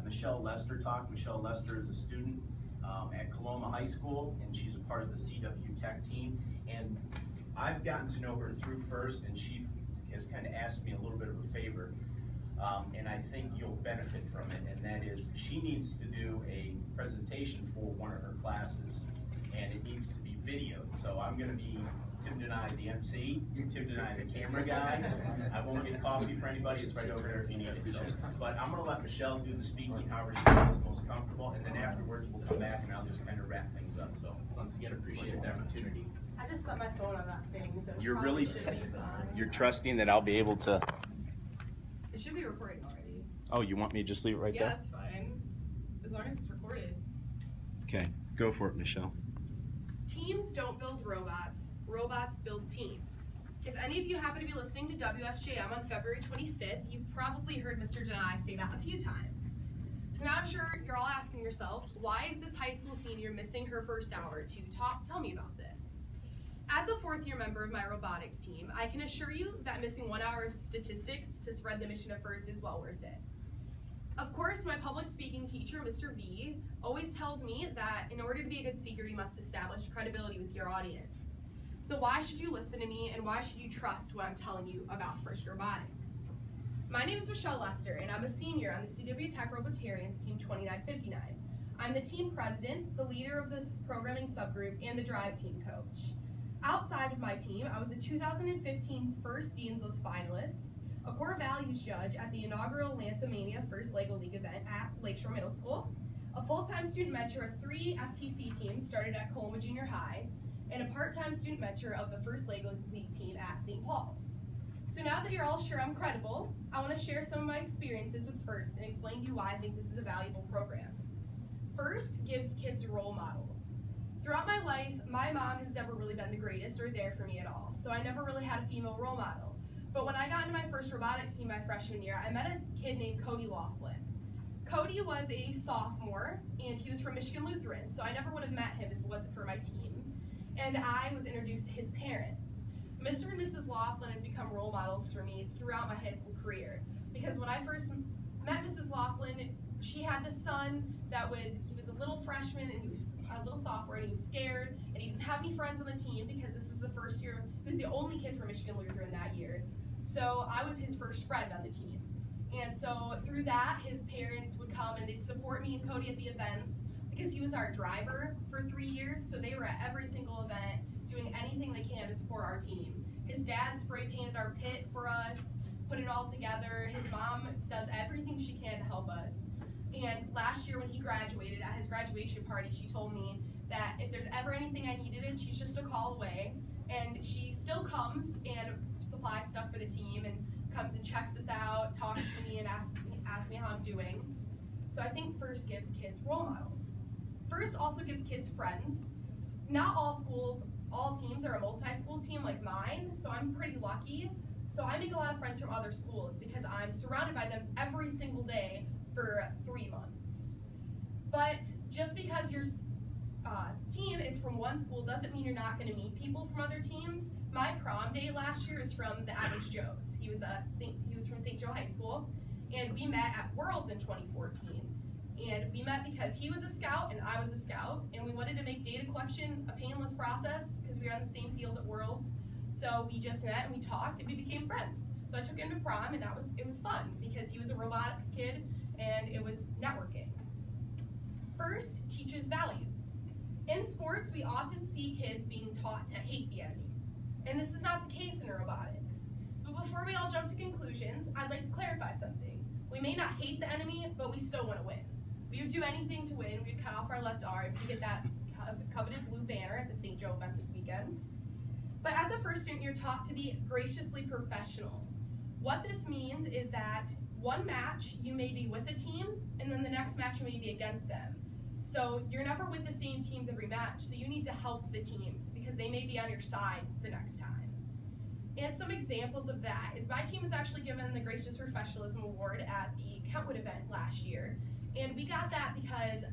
Michelle Lester talk. Michelle Lester is a student at Coloma High School, and she's a part of the CW Tech team. And I've gotten to know her through FIRST, and she has kind of asked me a little bit of a favor, and I think you'll benefit from it, and that is she needs to do a presentation for one of her classes, and it needs to be videoed. So I'm going to be Tim Denai, the MC, Tim Denai, the camera guy. I won't get coffee for anybody, it's right over there if you need it. So, but I'm going to let Michelle do the speaking however she feels most comfortable, and then afterwards we'll come back and I'll just kind of wrap things up. So once again, appreciate the opportunity. I just set my phone on that thing, so you're really you're trusting that I'll be able to. It should be recording already. Oh, you want me to just leave it right there? Yeah, that's fine. As long as it's recorded. Okay, go for it, Michelle. Teams don't build robots. Robots build teams. If any of you happen to be listening to WSJM on February 25th, you've probably heard Mr. Denai say that a few times. So now I'm sure you're all asking yourselves, why is this high school senior missing her first hour to tell me about this? As a fourth-year member of my robotics team, I can assure you that missing 1 hour of statistics to spread the mission of FIRST is well worth it. Of course, my public speaking teacher, Mr. V, always tells me that in order to be a good speaker, you must establish credibility with your audience. So why should you listen to me, and why should you trust what I'm telling you about FIRST Robotics? My name is Michelle Lester, and I'm a senior on the CW Tech Robotarians Team 2959. I'm the team president, the leader of this programming subgroup, and the drive team coach. Outside of my team, I was a 2015 FIRST Dean's List finalist, a core values judge at the inaugural Lansamania FIRST LEGO League event at Lakeshore Middle School, a full-time student mentor of 3 FTC teams started at Coloma Junior High, and a part-time student mentor of the FIRST LEGO League team at St. Paul's. So now that you're all sure I'm credible, I want to share some of my experiences with FIRST and explain to you why I think this is a valuable program. FIRST gives kids role models. Throughout my life, my mom has never really been the greatest or there for me at all, so I never really had a female role model. But when I got into my FIRST robotics team my freshman year, I met a kid named Cody Laughlin. Cody was a sophomore, and he was from Michigan Lutheran, so I never would have met him if it wasn't for my team. And I was introduced to his parents. Mr. and Mrs. Laughlin have become role models for me throughout my high school career, because when I first met Mrs. Laughlin, she had this son he was a little freshman, and he was a little sophomore, and he was scared, and he didn't have any friends on the team because this was the first year, he was the only kid from Michigan Lutheran that year. So I was his first friend on the team. And so through that, his parents would come and they'd support me and Cody at the events, because he was our driver for 3 years, so they were at every single event doing anything they can to support our team. His dad spray painted our pit for us, put it all together. His mom does everything she can to help us. And last year when he graduated, at his graduation party, she told me that if there's ever anything I needed, she's just a call away. And she still comes and supplies stuff for the team and comes and checks us out, talks to me, and asks me how I'm doing. So I think FIRST gives kids role models. FIRST also gives kids friends. Not all schools, all teams are a multi-school team like mine, so I'm pretty lucky. So I make a lot of friends from other schools because I'm surrounded by them every single day for 3 months. But just because your team is from one school doesn't mean you're not going to meet people from other teams. My prom date last year is from the Average Joes. He was from St. Joe High School, and we met at Worlds in 2014. And we met because he was a scout and I was a scout, and we wanted to make data collection a painless process because we were on the same field at Worlds. So we just met and we talked and we became friends. So I took him to prom, and it was fun because he was a robotics kid and it was networking. FIRST teaches values. In sports, we often see kids being taught to hate the enemy. And this is not the case in robotics. But before we all jump to conclusions, I'd like to clarify something. We may not hate the enemy, but we still want to win. We would do anything to win. We'd cut off our left arm to get that coveted blue banner at the St. Joe event this weekend. But as a FIRST student, you're taught to be graciously professional. What this means is that one match you may be with a team, and then the next match you may be against them. So you're never with the same teams every match, so you need to help the teams because they may be on your side the next time. And some examples of that is my team was actually given the Gracious Professionalism Award at the Kentwood event last year. And we got that because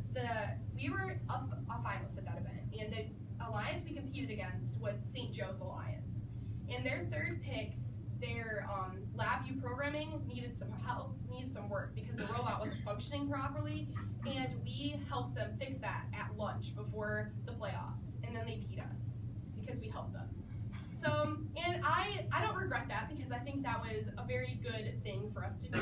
we were a finalist at that event, and the alliance we competed against was St. Joe's Alliance. And their third pick, their LabVIEW programming needed some help, needed some work because the robot wasn't functioning properly, and we helped them fix that at lunch before the playoffs, and then they beat us because we helped them. So, and I don't regret that because I think that was a very good thing for us to do.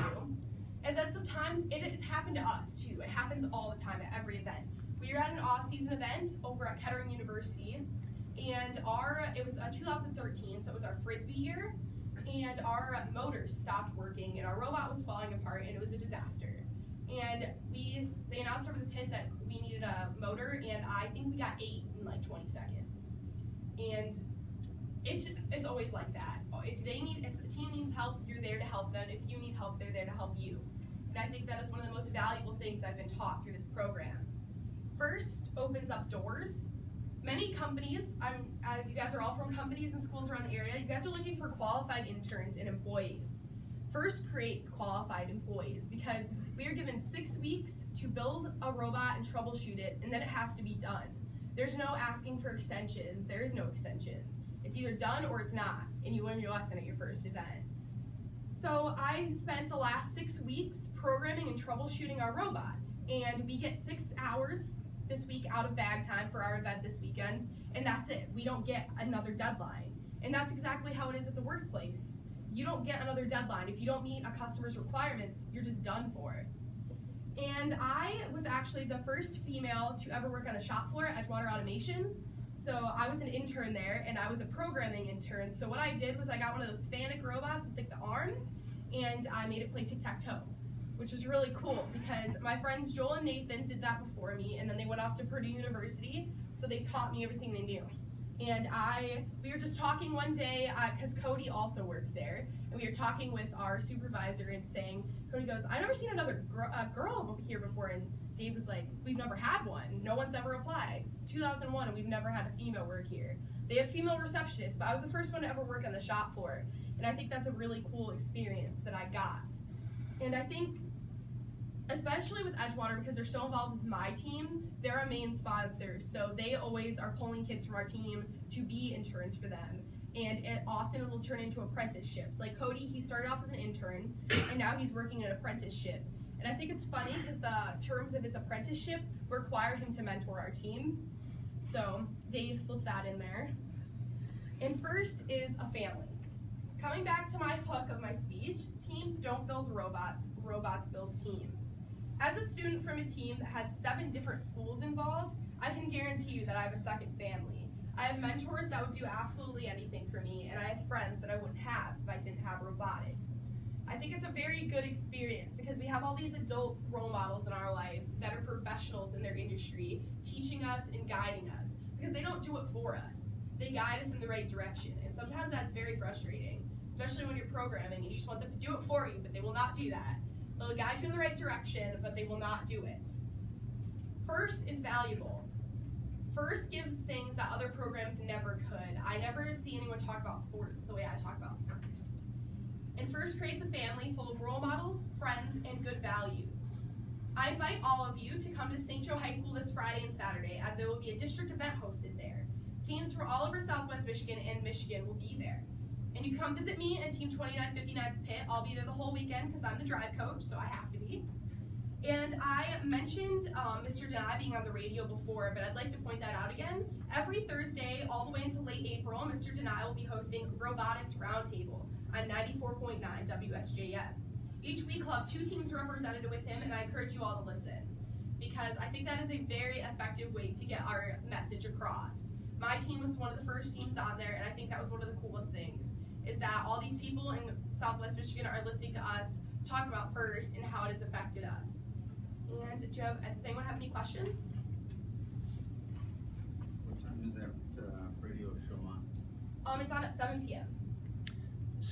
And then sometimes it's happened to us too. It happens all the time at every event. We were at an off-season event over at Kettering University, and it was 2013, so it was our Frisbee year, and our motors stopped working, and our robot was falling apart, and it was a disaster. And they announced over the pit that we needed a motor, and I think we got 8 in like 20 seconds. And it's always like that. If the team needs help, you're there to help them. If you need help, they're there to help you. And I think that is one of the most valuable things I've been taught through this program. FIRST opens up doors. Many companies, as you guys are all from companies and schools around the area, you guys are looking for qualified interns and employees. FIRST creates qualified employees because we are given 6 weeks to build a robot and troubleshoot it, and then it has to be done. There's no asking for extensions. There is no extensions. It's either done or it's not, and you learn your lesson at your first event. So I spent the last 6 weeks programming and troubleshooting our robot, and we get 6 hours this week out of bag time for our event this weekend, and that's it. We don't get another deadline. And that's exactly how it is at the workplace. You don't get another deadline. If you don't meet a customer's requirements, you're just done for. And I was actually the first female to ever work on a shop floor at Edgewater Automation. So I was an intern there, and I was a programming intern. So what I did was I got one of those Fanuc robots with like the arm, and I made it play tic-tac-toe, which was really cool because my friends Joel and Nathan did that before me, and then they went off to Purdue University, so they taught me everything they knew. And we were just talking one day, because Cody also works there, and we were talking with our supervisor and saying, Cody goes, I've never seen another girl here before, and Dave was like, we've never had one. No one's ever applied. 2001, and we've never had a female work here. They have female receptionists, but I was the first one to ever work on the shop floor, and I think that's a really cool experience that I got. And I think, especially with Edgewater, because they're so involved with my team, they're a main sponsor, so they always are pulling kids from our team to be interns for them. And it often will turn into apprenticeships. Like Cody, he started off as an intern, and now he's working an apprenticeship. And I think it's funny because the terms of his apprenticeship require him to mentor our team. So Dave slipped that in there. And FIRST is a family. Coming back to my hook of my speech, teams don't build robots, robots build teams. As a student from a team that has 7 different schools involved, I can guarantee you that I have a second family. I have mentors that would do absolutely anything for me, and I have friends that I wouldn't have if I didn't have robotics. I think it's a very good experience because we have all these adult role models in our lives that are professionals in their industry, teaching us and guiding us, because they don't do it for us. They guide us in the right direction, and sometimes that's very frustrating, especially when you're programming and you just want them to do it for you, but they will not do that. They'll guide you in the right direction, but they will not do it. FIRST is valuable. FIRST gives things that other programs never could. I never see anyone talk about sports the way I talk about FIRST. And FIRST creates a family full of role models, friends, and good values. I invite all of you to come to St. Joe High School this Friday and Saturday, as there will be a district event hosted there. Teams from all over Southwest Michigan and Michigan will be there. And you come visit me in Team 2959's pit. I'll be there the whole weekend because I'm the drive coach, so I have to be. And I mentioned Mr. Denai being on the radio before, but I'd like to point that out again. Every Thursday, all the way until late April, Mr. Denai will be hosting Robotics Roundtable on 94.9 WSJM. Each week, he'll have 2 teams represented with him, and I encourage you all to listen, because I think that is a very effective way to get our message across. My team was one of the first teams on there, and I think that was one of the coolest things, is that all these people in Southwest Michigan are listening to us talk about FIRST and how it has affected us. And does anyone have any questions? What time is that radio show on? It's on at 7 p.m.